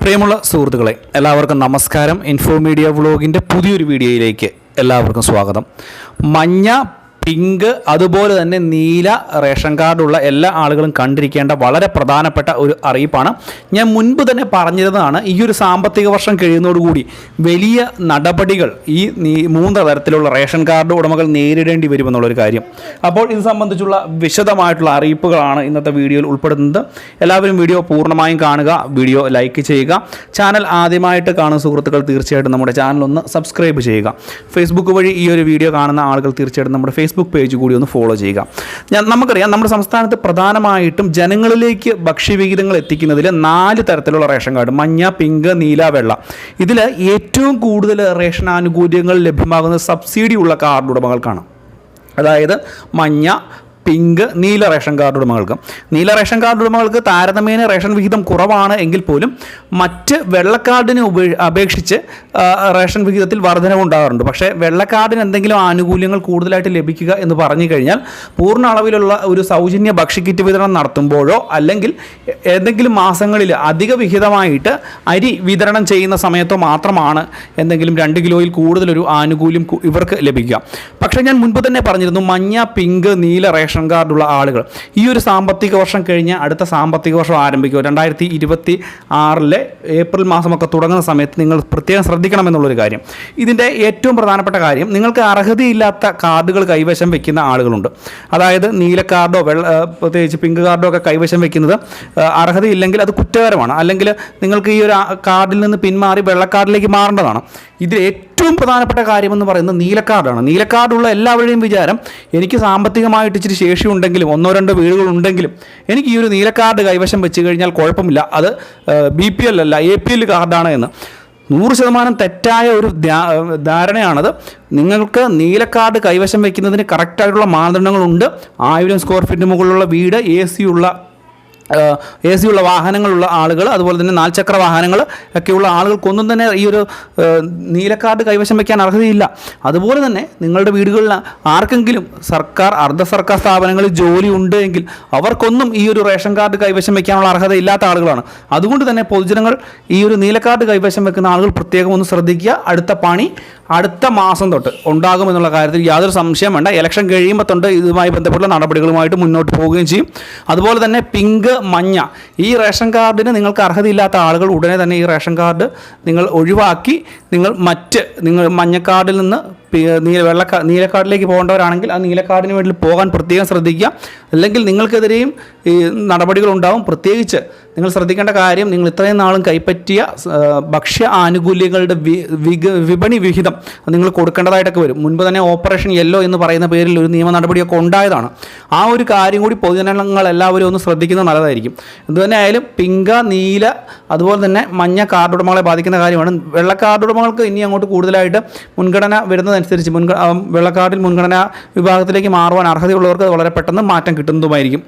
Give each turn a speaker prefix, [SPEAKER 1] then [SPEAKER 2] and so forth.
[SPEAKER 1] പ്രിയമുള്ള സുഹൃത്തുക്കളെ, എല്ലാവർക്കും നമസ്കാരം. ഇൻഫോ മീഡിയ വ്ളോഗിൻ്റെ പുതിയൊരു വീഡിയോയിലേക്ക് എല്ലാവർക്കും സ്വാഗതം. മഞ്ഞ, പിങ്ക്, അതുപോലെ തന്നെ നീല റേഷൻ കാർഡുള്ള എല്ലാ ആളുകളും കണ്ടിരിക്കേണ്ട വളരെ പ്രധാനപ്പെട്ട ഒരു അറിയിപ്പാണ്. ഞാൻ മുൻപ് തന്നെ പറഞ്ഞിരുന്നതാണ്, ഈ ഒരു സാമ്പത്തിക വർഷം കഴിയുന്നതോടുകൂടി വലിയ നടപടികൾ ഈ 3 തരത്തിലുള്ള റേഷൻ കാർഡ് ഉടമകൾ നേരിടേണ്ടി വരുമെന്നുള്ളൊരു കാര്യം. അപ്പോൾ ഇത് സംബന്ധിച്ചുള്ള വിശദമായിട്ടുള്ള അറിയിപ്പുകളാണ് ഇന്നത്തെ വീഡിയോയിൽ ഉൾപ്പെടുന്നത്. എല്ലാവരും വീഡിയോ പൂർണ്ണമായും കാണുക, വീഡിയോ ലൈക്ക് ചെയ്യുക. ചാനൽ ആദ്യമായിട്ട് കാണുന്ന സുഹൃത്തുക്കൾ തീർച്ചയായിട്ടും നമ്മുടെ ചാനൽ ഒന്ന് സബ്സ്ക്രൈബ് ചെയ്യുക. ഫേസ്ബുക്ക് വഴി ഈ ഒരു വീഡിയോ കാണുന്ന ആളുകൾ തീർച്ചയായിട്ടും നമ്മുടെ ഫേസ്ബുക്ക് പേജ് കൂടി ഒന്ന് ഫോളോ ചെയ്യുക. നമുക്കറിയാം, നമ്മുടെ സംസ്ഥാനത്ത് പ്രധാനമായിട്ടും ജനങ്ങളിലേക്ക് ഭക്ഷ്യവിഹിതങ്ങൾ എത്തിക്കുന്നതിൽ 4 തരത്തിലുള്ള റേഷൻ കാർഡ്: മഞ്ഞ, പിങ്ക്, നീല, വെള്ള. ഇതിൽ ഏറ്റവും കൂടുതൽ റേഷൻ ആനുകൂല്യങ്ങൾ ലഭ്യമാകുന്നത് സബ്സിഡി ഉള്ള കാർഡ് ഉടമകൾക്കാണ്. അതായത് മഞ്ഞ, പിങ്ക്, നീല റേഷൻ കാർഡ് ഉടമകൾക്ക്. നീല റേഷൻ കാർഡ് ഉടമകൾക്ക് താരതമ്യേന റേഷൻ വിഹിതം കുറവാണ് എങ്കിൽ പോലും മറ്റ് വെള്ളക്കാർഡിനെ അപേക്ഷിച്ച് റേഷൻ വിഹിതത്തിൽ വർധനവുണ്ടാകാറുണ്ട്. പക്ഷേ വെള്ളക്കാർഡിന് എന്തെങ്കിലും ആനുകൂല്യങ്ങൾ കൂടുതലായിട്ട് ലഭിക്കുക എന്ന് പറഞ്ഞു കഴിഞ്ഞാൽ പൂർണ്ണ അളവിലുള്ള ഒരു സൗജന്യ ഭക്ഷ്യക്കിറ്റ് വിതരണം നടത്തുമ്പോഴോ അല്ലെങ്കിൽ ഏതെങ്കിലും മാസങ്ങളിൽ അധിക വിഹിതമായിട്ട് അരി വിതരണം ചെയ്യുന്ന സമയത്തോ മാത്രമാണ് എന്തെങ്കിലും 2 കിലോയിൽ കൂടുതലൊരു ആനുകൂല്യം ഇവർക്ക് ലഭിക്കുക. പക്ഷേ ഞാൻ മുൻപ് തന്നെ പറഞ്ഞിരുന്നു, മഞ്ഞ, പിങ്ക്, നീല റേഷൻ കാർഡുള്ള ആളുകൾ ഈ ഒരു സാമ്പത്തിക വർഷം കഴിഞ്ഞ് അടുത്ത സാമ്പത്തിക വർഷം ആരംഭിക്കുക 2026 ഏപ്രിൽ മാസമൊക്കെ തുടങ്ങുന്ന സമയത്ത് നിങ്ങൾ പ്രത്യേകം ശ്രദ്ധിക്കണമെന്നുള്ളൊരു കാര്യം. ഇതിൻ്റെ ഏറ്റവും പ്രധാനപ്പെട്ട കാര്യം, നിങ്ങൾക്ക് അർഹതയില്ലാത്ത കാർഡുകൾ കൈവശം വെക്കുന്ന ആളുകളുണ്ട്. അതായത് നീല കാർഡോ പ്രത്യേകിച്ച് പിങ്ക് കാർഡോ ഒക്കെ കൈവശം വെക്കുന്നത് അർഹതയില്ലെങ്കിൽ അത് കുറ്റകരമാണ്. അല്ലെങ്കിൽ നിങ്ങൾക്ക് ഈ ഒരു കാർഡിൽ നിന്ന് പിന്മാറി വെള്ളക്കാർഡിലേക്ക് മാറേണ്ടതാണ്. ഇതിൽ ഏറ്റവും പ്രധാനപ്പെട്ട കാര്യമെന്ന് പറയുന്നത് നീലക്കാർഡാണ്. നീലക്കാർഡുള്ള എല്ലാവരുടെയും വിചാരം, എനിക്ക് സാമ്പത്തികമായിട്ട് ഇച്ചിരി ശേഷിയുണ്ടെങ്കിലും 1-2 വീടുകളുണ്ടെങ്കിലും എനിക്ക് ഈ ഒരു നീലക്കാർഡ് കൈവശം വെച്ച് കഴിഞ്ഞാൽ കുഴപ്പമില്ല, അത് BPL അല്ല APL കാർഡാണ് എന്ന്. 100% തെറ്റായ ഒരു ധാരണയാണത്. നിങ്ങൾക്ക് നീലക്കാർഡ് കൈവശം വയ്ക്കുന്നതിന് കറക്റ്റായിട്ടുള്ള മാനദണ്ഡങ്ങളുണ്ട്. 1000 സ്ക്വയർ ഫീറ്റിന് മുകളിലുള്ള വീട്, AC ഉള്ള വാഹനങ്ങളുള്ള ആളുകൾ, അതുപോലെ തന്നെ 4 ചക്ര വാഹനങ്ങൾ ഒക്കെയുള്ള ആളുകൾക്കൊന്നും തന്നെ ഈ ഒരു നീലക്കാർഡ് കൈവശം വയ്ക്കാൻ അർഹതയില്ല. അതുപോലെ തന്നെ നിങ്ങളുടെ വീടുകളിൽ ആർക്കെങ്കിലും സർക്കാർ, അർദ്ധ സർക്കാർ സ്ഥാപനങ്ങളിൽ ജോലി ഉണ്ട് എങ്കിൽ അവർക്കൊന്നും ഈ ഒരു റേഷൻ കാർഡ് കൈവശം വയ്ക്കാനുള്ള അർഹത ഇല്ലാത്ത ആളുകളാണ്. അതുകൊണ്ട് തന്നെ പൊതുജനങ്ങൾ ഈ ഒരു നീലക്കാർഡ് കൈവശം വെക്കുന്ന ആളുകൾ പ്രത്യേകം ഒന്ന് ശ്രദ്ധിക്കുക. അടുത്ത പണി അടുത്ത മാസം തൊട്ട് ഉണ്ടാകുമെന്നുള്ള കാര്യത്തിൽ യാതൊരു സംശയം വേണ്ട. ഇലക്ഷൻ കഴിയുമ്പോൾ തൊട്ട് ഇതുമായി ബന്ധപ്പെട്ട നടപടികളുമായിട്ട് മുന്നോട്ട് പോവുകയും ചെയ്യും. അതുപോലെ തന്നെ പിങ്ക്, മഞ്ഞ ഈ റേഷൻ കാർഡിന് നിങ്ങൾക്ക് അർഹതയില്ലാത്ത ആളുകൾ ഉടനെ തന്നെ ഈ റേഷൻ കാർഡ് നിങ്ങൾ ഒഴിവാക്കി നിങ്ങൾ മഞ്ഞക്കാർഡിൽ നിന്ന് നീലക്കാർഡിലേക്ക് പോകേണ്ടവരാണെങ്കിൽ ആ നീലക്കാർഡിന് വേണ്ടി പോകാൻ പ്രത്യേകം ശ്രദ്ധിക്കുക. അല്ലെങ്കിൽ നിങ്ങൾക്കെതിരെയും ഈ നടപടികളുണ്ടാവും. പ്രത്യേകിച്ച് നിങ്ങൾ ശ്രദ്ധിക്കേണ്ട കാര്യം, നിങ്ങൾ ഇത്രയും നാളും കൈപ്പറ്റിയ ഭക്ഷ്യ ആനുകൂല്യങ്ങളുടെ വിപണി വിഹിതം നിങ്ങൾ കൊടുക്കേണ്ടതായിട്ടൊക്കെ വരും. മുൻപ് തന്നെ ഓപ്പറേഷൻ യെല്ലോ എന്ന് പറയുന്ന പേരിൽ ഒരു നിയമ നടപടിയൊക്കെ ഉണ്ടായതാണ്. ആ ഒരു കാര്യം കൂടി പൊതുജനങ്ങൾ എല്ലാവരും ഒന്ന് ശ്രദ്ധിക്കുന്നത് നല്ലതായിരിക്കും. എന്തുതന്നെ ആയാലും പിങ്ക, നീല, അതുപോലെ തന്നെ മഞ്ഞ കാർഡ് ഉടമകളെ ബാധിക്കുന്ന കാര്യമാണ്. വെള്ള കാർഡ് ഉടമകൾക്ക് ഇനി അങ്ങോട്ട് കൂടുതലായിട്ട് മുൻഗണന വരുന്നതനുസരിച്ച് വെള്ളക്കാർഡിൽ മുൻഗണനാ വിഭാഗത്തിലേക്ക് മാറുവാൻ അർഹതയുള്ളവർക്ക് വളരെ പെട്ടെന്ന് മാറ്റം കിട്ടുന്നതുമായിരിക്കും.